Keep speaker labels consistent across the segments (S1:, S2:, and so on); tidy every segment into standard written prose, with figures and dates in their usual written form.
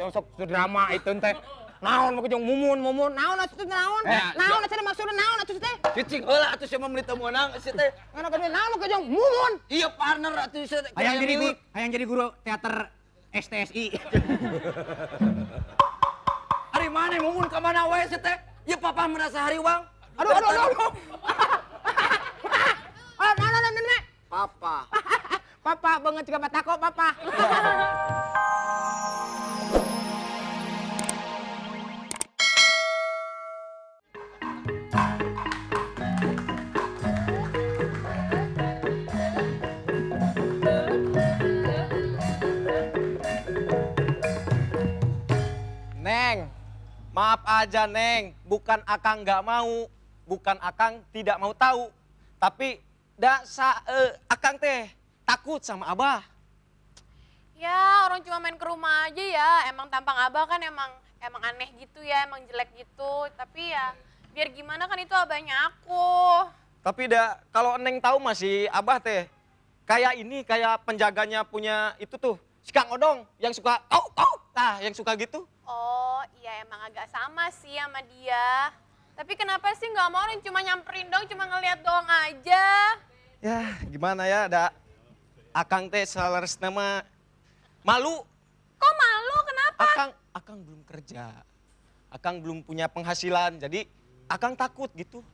S1: sok drama itu teh. Naon mau jeung mumun, naon atuh naon? Naon atuh maksudna naon atuh teh?
S2: Cicing heula atuh sia mah meuli temeunang sia teh.
S1: Kana kan naon mau jeung mumun?
S2: Iya partner atuh sia.
S1: Hayang jadi guru teater STSI.
S2: Ari mana mumun ka mana wae sia teh? Ya papa merasa hariwang.
S1: Aduh. Ah, mana nenek?
S2: Papa.
S1: Papa banget juga batako, papa.
S3: Neng, maaf aja Neng, bukan akang nggak mau, bukan akang tidak mau tahu, tapi akang teh takut sama Abah.
S4: Ya orang cuma main ke rumah aja ya, emang tampang Abah kan emang aneh gitu ya, emang jelek gitu, tapi ya biar gimana kan itu abahnya aku.
S3: Tapi kalau Neng tahu masih Abah teh kayak penjaganya punya itu tuh, si Kang Odong yang suka yang suka gitu.
S4: Oh iya emang agak sama sih sama dia. Tapi kenapa sih nggak mau orang cuma nyamperin dong, cuma ngeliat doang aja.
S3: Ya gimana ya, akang teh salaresna mah malu.
S4: Kok malu, kenapa?
S3: Akang belum kerja, akang belum punya penghasilan, jadi akang takut gitu.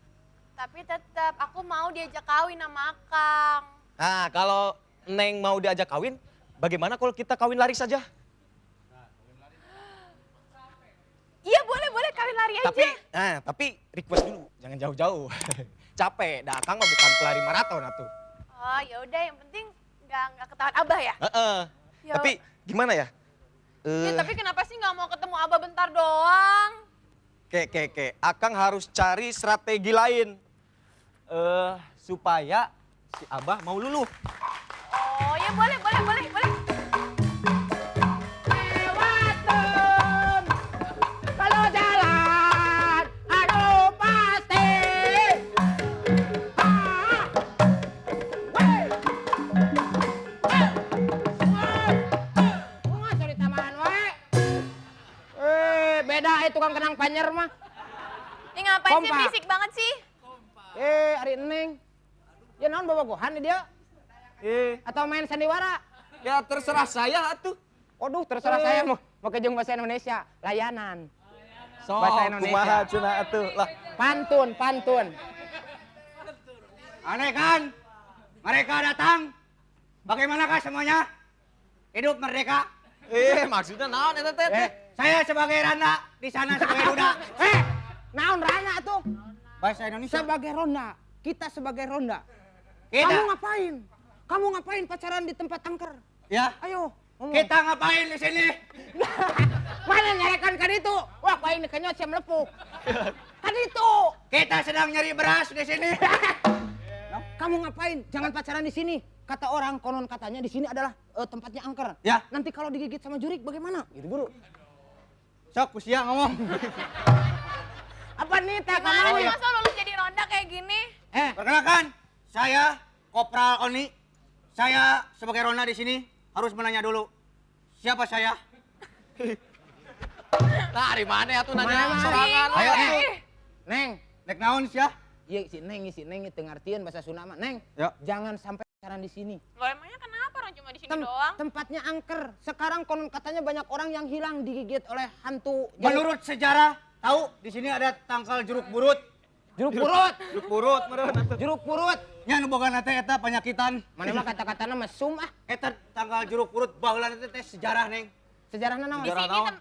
S4: Tapi tetap aku mau diajak kawin sama Akang.
S3: Nah kalau Neng mau diajak kawin, bagaimana kalau kita kawin lari saja?
S4: Iya boleh kawin lari aja.
S3: Tapi request dulu, jangan jauh-jauh. Capek, akang mah bukan pelari maraton atuh.
S4: Oh ya udah, yang penting nggak ketahuan Abah ya. Ya.
S3: Tapi gimana ya?
S4: Ya, tapi kenapa sih nggak mau ketemu Abah bentar doang?
S3: Akang harus cari strategi lain. Supaya si Abah mau luluh.
S4: Oh ya boleh.
S1: Kalau jalan, aduh pasti. Sorry taman we. Beda itu kan kenang panyer mah.
S4: Ini ngapain sih
S1: Kompak.
S4: berisik banget sih?
S1: Ari Neng. Ya naon bobogohan dia? Atau main sandiwara?
S3: Ya terserah saya atuh.
S1: Waduh, terserah saya mau kejung bahasa Indonesia, layanan.
S3: So,
S1: Bahasa Indonesia.
S3: kumaha cenah atuh lah.
S1: Pantun.
S2: Aneh kan? Mereka datang. Bagaimanakah semuanya? Hidup merdeka.
S3: Maksudnya naon eta teh?
S2: Saya sebagai Randa, di sana sebagai Duda.
S1: Naon Rana tuh?
S2: Bahasa Indonesia.
S1: Sebagai ronda, kita sebagai ronda.
S2: Kita.
S1: Kamu ngapain pacaran di tempat angker?
S2: Ya.
S1: Ayo, ngomong.
S2: Kita ngapain di sini?
S1: Mana nyarekan kan itu? Wah, paling dikenyot siam lepuk. Kan itu.
S2: Kita sedang nyari beras di sini.
S1: Kamu ngapain? Jangan pacaran di sini. Kata orang, konon katanya di sini adalah tempatnya angker.
S2: Ya.
S1: Nanti kalau digigit sama jurik bagaimana? Gitu buru.
S2: Sok, kusia ngomong.
S1: Apa nih teh
S4: Gimana
S1: kamu?
S4: sih masa lulus jadi ronda kayak gini?
S2: Perkenalkan, saya Kopral Oni. Saya sebagai Ronda di sini harus menanya dulu. Siapa saya?
S3: Nah, dari mana atuh nanya
S1: Mana,
S3: sorangan?
S2: Ayo,
S1: Neng.
S2: Nek naon sia?
S1: Iya si Neng itu ngartieun bahasa Sunda mah. Neng,
S2: Ya.
S1: jangan sampai pacaran di sini.
S4: Loh emangnya kenapa orang cuma di sini doang?
S1: Tempatnya angker. Sekarang konon katanya banyak orang yang hilang digigit oleh hantu.
S2: Menurut sejarah, tahu di sini ada tangkal jeruk purut.
S1: Jeruk purut.
S3: Jeruk purut meureun atuh.
S1: Jeruk purut.
S2: Nya nu boga teh eta penyakitan.
S1: Mana mah kata-katana mesum ah.
S2: Eta tangkal jeruk purut baheula teh sejarah, Neng.
S1: Sejarahna naon?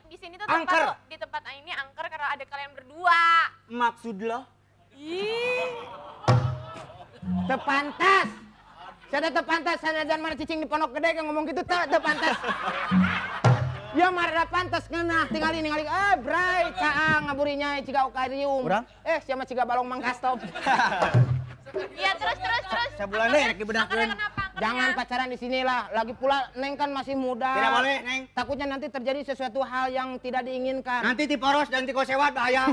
S4: Di sini tuh
S2: Angker.
S4: di tempat ini angker karena ada kalian berdua.
S2: Maksudlah
S1: Tepantas. Saya tepantas sanajan mana cicing di pondok gede yang ngomong gitu tepantas. Ya marada pantas ngeunah tingali bray caang ngaburinya ciga okarium.
S2: Urang?
S1: Siapa ciga balong mangkastop.
S4: Iya terus.
S2: Sabulan deh rek dibedakeun.
S4: Kenapa?
S1: Jangan pacaran di sini lah. Lagi pula Neng kan masih muda.
S2: Tidak boleh, Neng.
S1: Takutnya nanti terjadi sesuatu hal yang tidak diinginkan.
S2: Nanti tiporos dan tikosewat bahaya.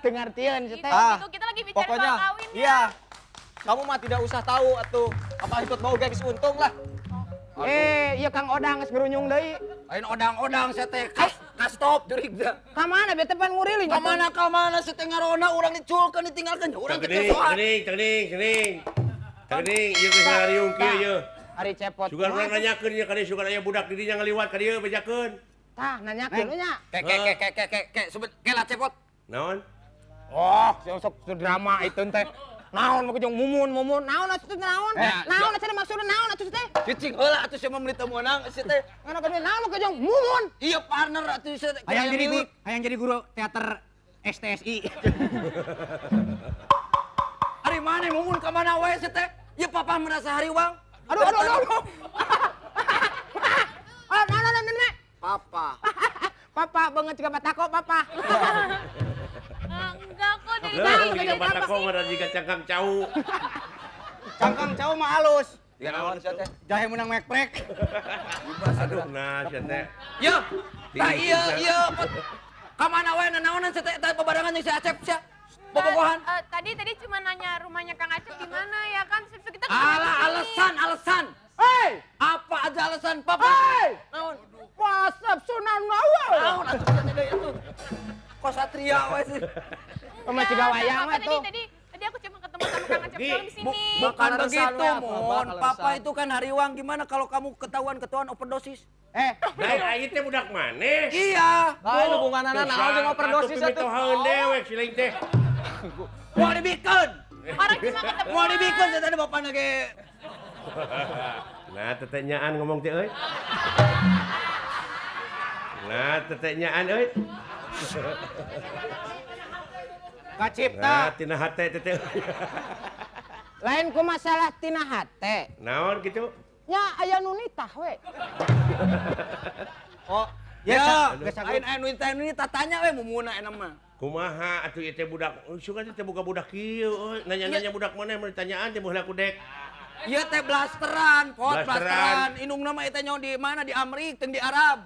S1: Dengartieun
S4: Gitu,
S1: teh.
S4: kita lagi bicara
S3: Pokoknya,
S4: soal kawin ya.
S3: iya. Kamu mah tidak usah tahu atuh. Apa ikut mau guys untung lah.
S1: Iya Kang Odang geus ngerunyung deui.
S2: Lain odang-odang saya teh. ka stop jurig da.
S1: Ka mana bete pan nguriling.
S2: Ka mana setengah rona urang diculkeun ditinggalkeun urang teh
S5: Cening, ieu geus ngariung kieu ieu.
S1: Ari cepot.
S5: Sugan urang nanyakeun nya kadieu sugan aya budak di dinya ngaliwat ka dieu bejakeun.
S1: Tah nanyakeun nya.
S2: Ke lah cepot.
S5: Naon?
S1: Oh, sok drama itu teh. Naon mah jeung mumun. Naon atuh teh naon? Naon atuh maksudna naon atuh teh?
S2: Cicing heula atuh sia meuli teu meunang si teh.
S1: Kana kana naon mah jeung mumun?
S2: Iya partner atuh sia.
S6: Hayang jadi guru teater STSI.
S2: Ari mana mumun ka mana wae si teh? Ieu papa merasa hariwang.
S1: Aduh. Ah, nenek.
S2: Papa.
S1: Papa banget juga batako papa.
S4: Enggak kok dari
S5: Lah,
S4: tadi.
S5: jika batako mah jika cangkang cau.
S6: Cangkang cau mah halus.
S2: Ya naon sia teh?
S6: Jahe menang mekrek.
S5: Aduh, nah sia teh.
S2: Ieu. Tah ieu. Ka mana wae naonan si teh babarengan jeung si Acep sia. Bobogohan.
S4: Tadi cuma nanya rumahnya Kang Acep di mana ya kan? Kita
S2: Alah alasan.
S1: Hei!
S2: Apa aja alasan papa?
S1: Hei!
S2: Naon?
S1: WhatsApp Sunan Nawal.
S2: Naon atuh sia teh atuh. Kok satria wae sih.
S1: Sama ciga wayang mah tuh.
S4: Tadi aku cuma ketemu sama Kang Acep doang di sini.
S2: Bukan
S3: Alasan
S2: begitu,
S3: apa,
S2: Mon.
S3: Bang?
S2: Papa
S3: Alasan.
S2: itu kan hariwang. Gimana kalau kamu ketahuan overdosis?
S5: Nah, ieu teh budak maneh.
S2: Iya.
S3: Lain hubunganana naon jeung overdosis
S5: atuh.
S3: atuh.
S5: Haeun dewek si lain teh.
S2: Mau dibikeun.
S4: Orang cuma ketemu.
S2: Mau dibikeun saya tadi bapak nage.
S5: Nah, tetenyaan ngomong teh euy. Nah, tetenyaan euy.
S6: Kacipta.
S5: Nah, tina hate teh.
S1: Lain ku masalah tina hate.
S5: Naon gitu?
S1: Nya aya nu nitah we.
S6: Oh,
S2: Ya,
S6: geus
S2: ain tatanya we mumuna enak mah.
S5: Kumaha atuh ieu teh budak, sugan teh boga budak kieu euy. Nanya-nanya budak maneh mun ditanyaan teh baheula ku dek.
S2: Ieu teh blasteran, pot
S5: Blasteran.
S2: blasteran. Inungna mah eta nyaho di mana? Di Amerika, teng di Arab.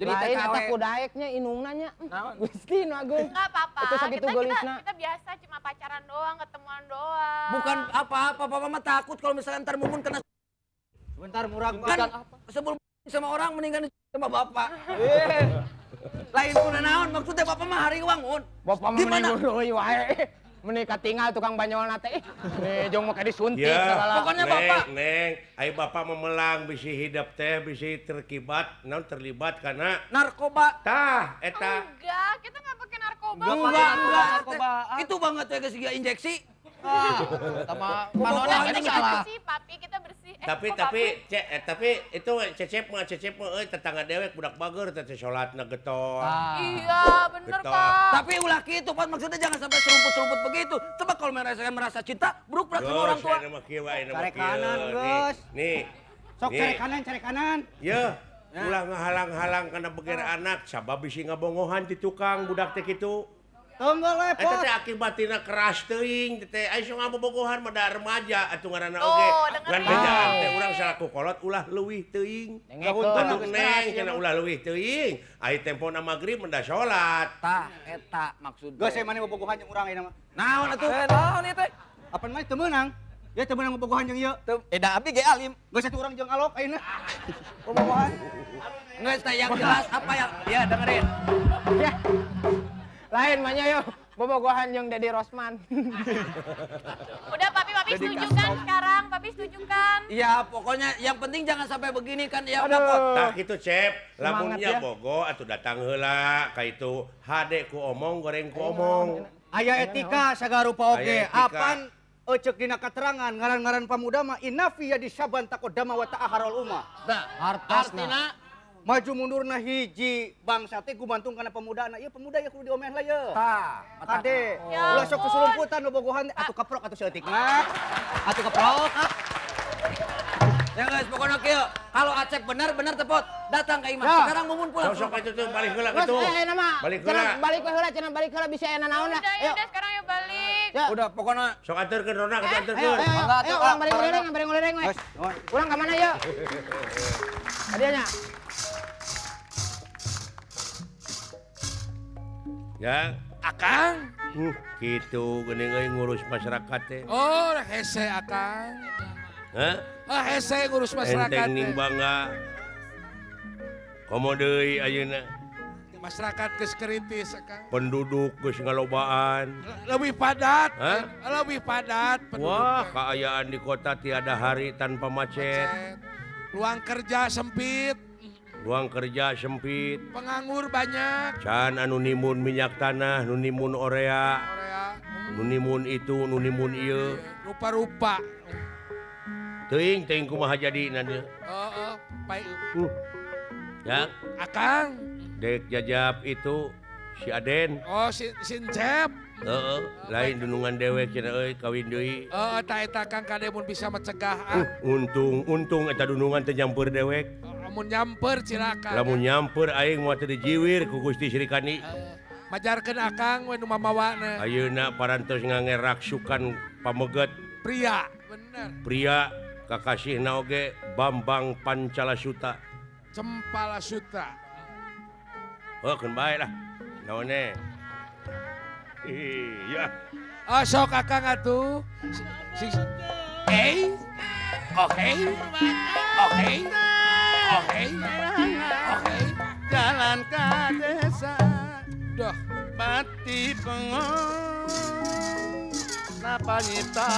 S2: Jadi
S1: Lain
S2: TKW.
S1: eta ku daeknya inungna nya. Gusti nu agung.
S4: Enggak apa-apa.
S1: Itu sakitu gelisna.
S4: Kita biasa cuma pacaran doang, ketemuan doang.
S2: Bukan apa-apa, papa mah takut kalau misalnya ntar mumun kena
S6: Sebentar murag
S2: kan sebelum sama orang meninggal sama bapak. Lain pun naon maksudnya bapak mah hariwang mun.
S1: Bapak mah
S2: Gimana?
S1: mending deui wae. Menikah tinggal tukang banyolna teh. Nih jong mah disuntik
S5: Ya,
S1: segala.
S2: Pokoknya bapak.
S5: Neng, ai bapak memelang bisi hidup teh bisi terkibat, naon terlibat karena
S2: Narkoba.
S5: tah eta
S4: Enggak, kita nggak pakai narkoba.
S2: Enggak.
S3: narkobaan.
S2: Itu banget ya guys injeksi.
S3: Sama
S2: Pokoknya
S3: panona
S2: ini
S3: kita
S2: kita
S3: salah.
S4: Bersih, papi, kita bersih.
S5: tapi itu cecep mah euy tetangga dewek budak bager teh salatna getol.
S4: Iya, bener
S5: Betul.
S4: Kak.
S2: Tapi ulah gitu, Pak. Maksudnya jangan sampai serumput-serumput begitu. Coba kalau merasa cinta, beruk-beruk sama orang tua.
S5: Nama kieu wae nama
S6: Cari
S5: kieu.
S6: kanan, Gus.
S5: Nih.
S6: Sok
S5: nih.
S6: cari kanan.
S5: Ya, ulah ngahalang-halang karena beger anak, sabab bisi ngabongohan ti tukang budak teh kitu.
S6: Tunggu
S5: Eta
S6: lepot.
S5: teh akibatina keras teuing teh aya sok ngabobogohan mah da remaja atuh ngaranna
S4: Tuh,
S5: oge.
S4: dengerin.
S5: Ngan bejaan teh urang salaku kolot ulah leuwih teuing.
S1: Dengekeun.
S5: Atuh neng cenah ulah leuwih teuing. Ai tempona magrib menda salat.
S2: Tah, eta maksud.
S6: Geus saya mana bobogohan jeung urang ieu mah.
S2: Naon atuh?
S3: Naon ieu teh?
S6: Apan mah teu meunang. Ya teu meunang bobogohan jeung ieu.
S3: Eda abi ge alim.
S6: Geus satu urang jeung alok ayeuna. Bobogohan.
S2: Nggak, yang jelas apa yang... Ya, dengerin.
S1: Ya. Lain mah nya yo. Bobogohan jeung Dedi Rosman.
S4: Udah, papi setuju kan sekarang? Papi setuju kan?
S2: Ya, pokoknya yang penting jangan sampai begini kan. Ya,
S1: Aduh.
S2: udah, Pot.
S5: Tah kitu cep,
S1: Semangat
S5: lamunnya
S1: ya.
S5: bogo atuh datang heula ka itu hade ku omong goreng ku omong.
S6: Aya etika sagarupa oge.
S5: Aya etika.
S6: Apan ecek dina katerangan ngaran-ngaran pamuda mah inafi ya disaban taqaddama wa ta'akharul ummah.
S2: Nah, artina
S6: Maju mundurna hiji bangsa teh gumantung kana pemudana. Ieu pemuda ya kudu diomeh lah ye.
S2: tah.
S6: Kade,
S4: Ya
S6: ulah sok
S4: ampun.
S6: kesulumputan bobogohan atuh keprok atuh seutik mah. Atuh keprok.
S2: Ya guys, pokoknya kieu. Kalau Acep benar tepot, datang ke Imam.
S1: Ya.
S2: Sekarang mumun pulang.
S5: Sok itu tuh balik heula
S1: Terus
S5: kitu.
S1: nama.
S5: Balik
S1: Cenah
S5: heula.
S1: balik we heula, cenah balik heula bisa enak naon lah.
S4: Udah, udah sekarang yuk balik.
S1: Ya.
S2: Udah, pokoknya
S5: Sok anterkeun Rona kita
S1: Ayo,
S5: anterkeun.
S3: Mangga,
S1: ayo,
S3: tuh,
S1: ulang
S3: Kak.
S1: bari ngulireng we.
S6: Geus, nuhun.
S1: Ulang ka mana yuk? Hadiahnya.
S5: Ya,
S7: Akang?
S5: gitu geuning euy ngurus masyarakat teh.
S7: Oh, hese Akang.
S5: Hah?
S7: Ah, hese ngurus masyarakat.
S5: Enteng ning bangga. Komo deui ayeuna.
S7: Masyarakat geus kritis Akang.
S5: Penduduk geus ngalobaan.
S7: Lebih padat.
S5: Hah?
S7: Lebih padat
S5: Wah,
S7: penduduknya.
S5: keayaan di kota tiada hari tanpa macet.
S7: Luang kerja sempit,
S5: Ruang kerja sempit.
S7: penganggur banyak.
S5: Can anu nimun minyak tanah, nu nimun orea,
S7: Korea,
S5: nu nimun itu, nu nimun ieu.
S7: rupa-rupa.
S5: Teuing kumaha jadi nanti.
S7: Baik.
S5: Ya,
S7: Akang,
S5: dek jajab itu si Aden.
S7: oh Sincep.
S5: Heeh, lain dunungan dewek cenah euy kawin deui.
S7: Eta Kang kade mun bisa mencegah.
S5: Untung eta dunungan teu nyampeur dewek.
S7: Mun nyamper cilaka.
S5: Lamun nyamper aing moal teu dijiwir ku Gusti Srikandi.
S7: Majarkeun Akang we nu mamawana.
S5: Ayeuna parantos ngangerak sukan pameget
S7: Pria, bener.
S5: pria kakasihna oge Bambang Pancalasuta.
S7: Cempala Suta.
S5: Oh, keun bae lah. Naone? Iya.
S7: Sok Akang atuh. Oke.
S6: Jalan ke desa
S7: Duh.
S6: Pati pengong Napa nyipta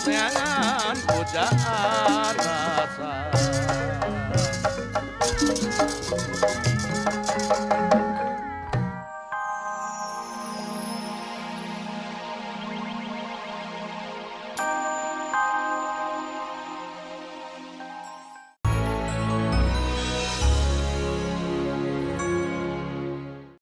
S6: Neangan pujaan rasa